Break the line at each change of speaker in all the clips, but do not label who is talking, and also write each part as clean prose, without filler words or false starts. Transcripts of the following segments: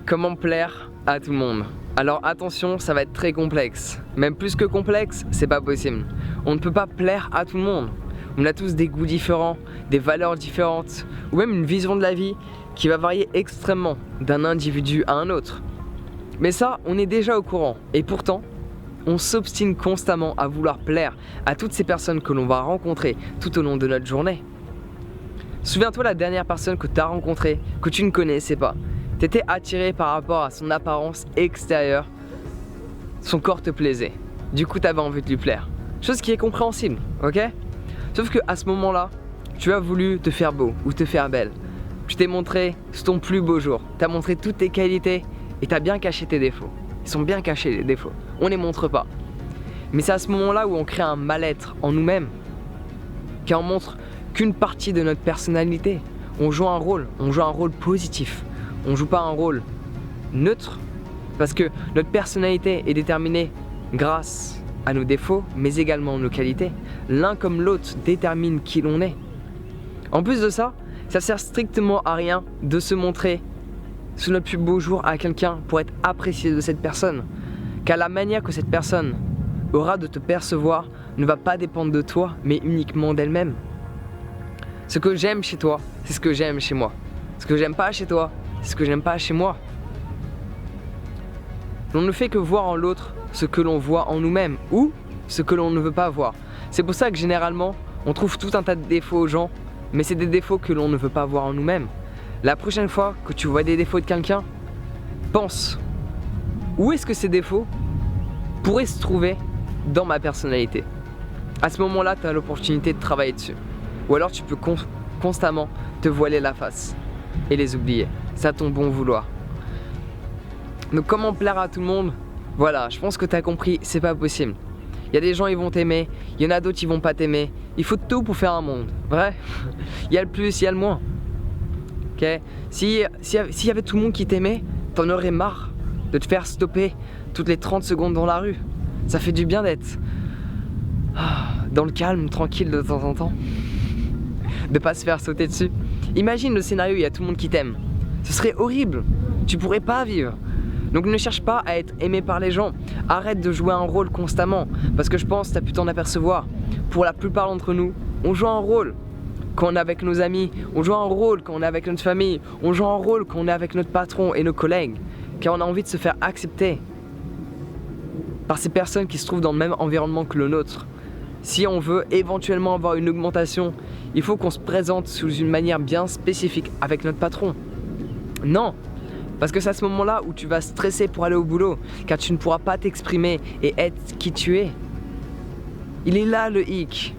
Comment plaire à tout le monde? Alors attention, ça va être très complexe. Même plus que complexe, c'est pas possible. On ne peut pas plaire à tout le monde. On a tous des goûts différents, des valeurs différentes, ou même une vision de la vie qui va varier extrêmement d'un individu à un autre. Mais ça, on est déjà au courant. Et pourtant, on s'obstine constamment à vouloir plaire à toutes ces personnes que l'on va rencontrer tout au long de notre journée. Souviens-toi la dernière personne que tu as rencontrée, que tu ne connaissais pas. Tu étais attiré par rapport à son apparence extérieure, son corps te plaisait. Du coup, tu avais envie de lui plaire. Chose qui est compréhensible, ok? Sauf qu'à ce moment-là, tu as voulu te faire beau ou te faire belle. Tu t'es montré sous ton plus beau jour. Tu as montré toutes tes qualités et tu as bien caché tes défauts. Ils sont bien cachés les défauts. On ne les montre pas. Mais c'est à ce moment-là où on crée un mal-être en nous-mêmes, qui en montre qu'une partie de notre personnalité. On joue un rôle positif. On ne joue pas un rôle neutre, parce que notre personnalité est déterminée grâce à nos défauts, mais également nos qualités. L'un comme l'autre détermine qui l'on est. En plus de ça, ça sert strictement à rien de se montrer sous notre plus beau jour à quelqu'un pour être apprécié de cette personne, car la manière que cette personne aura de te percevoir ne va pas dépendre de toi, mais uniquement d'elle-même. Ce que j'aime chez toi, c'est ce que j'aime chez moi. Ce que j'aime pas chez toi, c'est ce que j'aime pas chez moi. On ne fait que voir en l'autre ce que l'on voit en nous-mêmes ou ce que l'on ne veut pas voir. C'est pour ça que généralement, on trouve tout un tas de défauts aux gens, mais c'est des défauts que l'on ne veut pas voir en nous-mêmes. La prochaine fois que tu vois des défauts de quelqu'un, pense, où est-ce que ces défauts pourraient se trouver dans ma personnalité? À ce moment-là, tu as l'opportunité de travailler dessus. Ou alors tu peux constamment te voiler la face et les oublier. C'est à ton bon vouloir. Donc comment plaire à tout le monde? Voilà, je pense que tu as compris, c'est pas possible. Il y a des gens, ils vont t'aimer, il y en a d'autres, ils vont pas t'aimer. Il faut tout pour faire un monde, vrai? Il y a le plus, il y a le moins. Ok? S'il y avait tout le monde qui t'aimait, t'en aurais marre de te faire stopper toutes les 30 secondes dans la rue. Ça fait du bien d'être dans le calme, tranquille de temps en temps. De pas se faire sauter dessus. Imagine le scénario, il y a tout le monde qui t'aime. Ce serait horrible, tu pourrais pas vivre. Donc ne cherche pas à être aimé par les gens. Arrête de jouer un rôle constamment. Parce que je pense que tu as pu t'en apercevoir. Pour la plupart d'entre nous, on joue un rôle quand on est avec nos amis. On joue un rôle quand on est avec notre famille. On joue un rôle quand on est avec notre patron et nos collègues. Car on a envie de se faire accepter par ces personnes qui se trouvent dans le même environnement que le nôtre. Si on veut éventuellement avoir une augmentation, il faut qu'on se présente sous une manière bien spécifique avec notre patron. Non, parce que c'est à ce moment-là où tu vas stresser pour aller au boulot, car tu ne pourras pas t'exprimer et être qui tu es. Il est là le hic.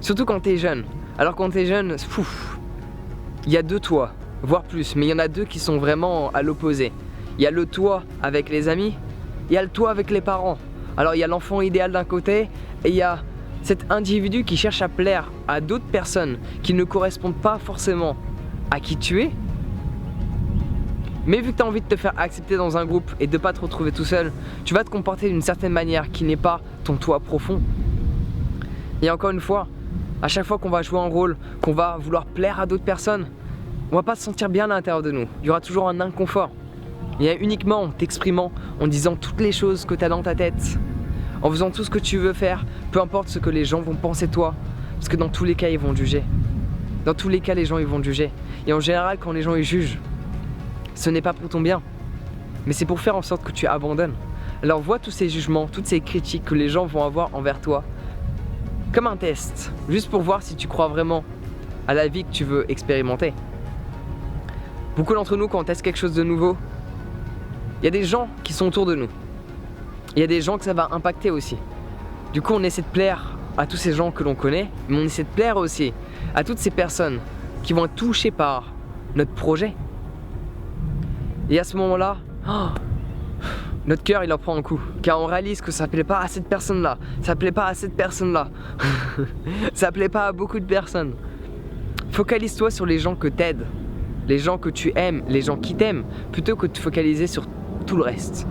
Surtout quand tu es jeune. Alors quand tu es jeune, il y a deux toits, voire plus, mais il y en a deux qui sont vraiment à l'opposé. Il y a le toit avec les amis, il y a le toit avec les parents. Alors il y a l'enfant idéal d'un côté, et il y a cet individu qui cherche à plaire à d'autres personnes qui ne correspondent pas forcément à qui tu es. Mais vu que tu as envie de te faire accepter dans un groupe et de ne pas te retrouver tout seul, tu vas te comporter d'une certaine manière qui n'est pas ton toi profond. Et encore une fois, à chaque fois qu'on va jouer un rôle, qu'on va vouloir plaire à d'autres personnes, on va pas se sentir bien à l'intérieur de nous. Il y aura toujours un inconfort. Il y a uniquement en t'exprimant, en disant toutes les choses que tu as dans ta tête, en faisant tout ce que tu veux faire, peu importe ce que les gens vont penser de toi, parce que dans tous les cas, ils vont te juger. Dans tous les cas, les gens ils vont te juger. Et en général, quand les gens ils jugent, ce n'est pas pour ton bien, mais c'est pour faire en sorte que tu abandonnes. Alors vois tous ces jugements, toutes ces critiques que les gens vont avoir envers toi comme un test, juste pour voir si tu crois vraiment à la vie que tu veux expérimenter. Beaucoup d'entre nous, quand on teste quelque chose de nouveau, il y a des gens qui sont autour de nous. Il y a des gens que ça va impacter aussi. Du coup, on essaie de plaire à tous ces gens que l'on connaît, mais on essaie de plaire aussi à toutes ces personnes qui vont être touchées par notre projet. Et à ce moment-là, notre cœur il en prend un coup, car on réalise que ça plaît pas à cette personne-là, ça plaît pas à cette personne-là, ça plaît pas à beaucoup de personnes. Focalise-toi sur les gens que t'aides, les gens que tu aimes, les gens qui t'aiment, plutôt que de te focaliser sur tout le reste.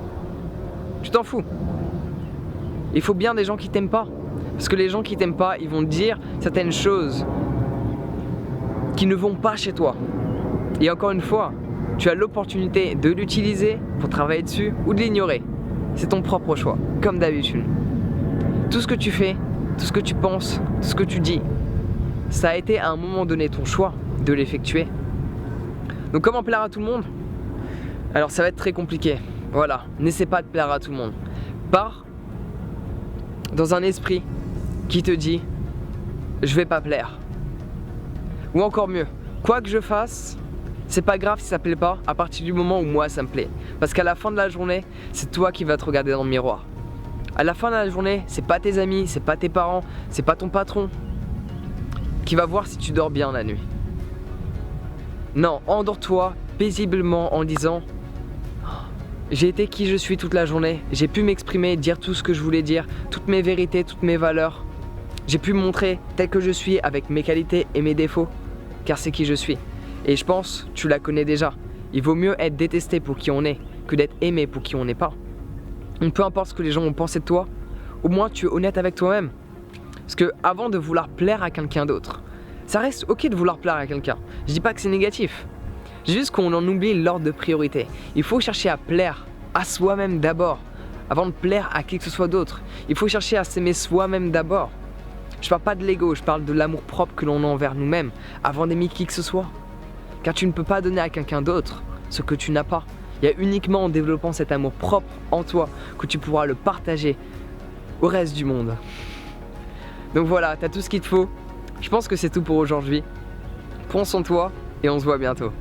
Tu t'en fous. Il faut bien des gens qui t'aiment pas, parce que les gens qui t'aiment pas, ils vont te dire certaines choses qui ne vont pas chez toi. Et encore une fois, Tu as l'opportunité de l'utiliser pour travailler dessus ou de l'ignorer. C'est ton propre choix, comme d'habitude. Tout ce que tu fais, tout ce que tu penses, tout ce que tu dis, ça a été à un moment donné ton choix de l'effectuer. Donc comment plaire à tout le monde? Alors ça va être très compliqué. Voilà, n'essaie pas de plaire à tout le monde. Pars dans un esprit qui te dit je vais pas plaire. Ou encore mieux, quoi que je fasse, c'est pas grave si ça plaît pas à partir du moment où moi ça me plaît. Parce qu'à la fin de la journée, c'est toi qui vas te regarder dans le miroir. À la fin de la journée, c'est pas tes amis, c'est pas tes parents, c'est pas ton patron qui va voir si tu dors bien la nuit. Non, endors-toi paisiblement en disant j'ai été qui je suis toute la journée, j'ai pu m'exprimer, dire tout ce que je voulais dire, toutes mes vérités, toutes mes valeurs. J'ai pu me montrer tel que je suis avec mes qualités et mes défauts, car c'est qui je suis. Et je pense, tu la connais déjà, il vaut mieux être détesté pour qui on est que d'être aimé pour qui on n'est pas. Donc peu importe ce que les gens vont penser de toi, au moins tu es honnête avec toi-même. Parce que avant de vouloir plaire à quelqu'un d'autre, ça reste ok de vouloir plaire à quelqu'un. Je dis pas que c'est négatif. Juste qu'on en oublie l'ordre de priorité. Il faut chercher à plaire à soi-même d'abord, avant de plaire à qui que ce soit d'autre. Il faut chercher à s'aimer soi-même d'abord. Je parle pas de l'ego, je parle de l'amour propre que l'on a envers nous-mêmes, avant d'aimer qui que ce soit. Car tu ne peux pas donner à quelqu'un d'autre ce que tu n'as pas. Il y a uniquement en développant cet amour propre en toi que tu pourras le partager au reste du monde. Donc voilà, t'as tout ce qu'il te faut. Je pense que c'est tout pour aujourd'hui. Prends soin de toi et on se voit bientôt.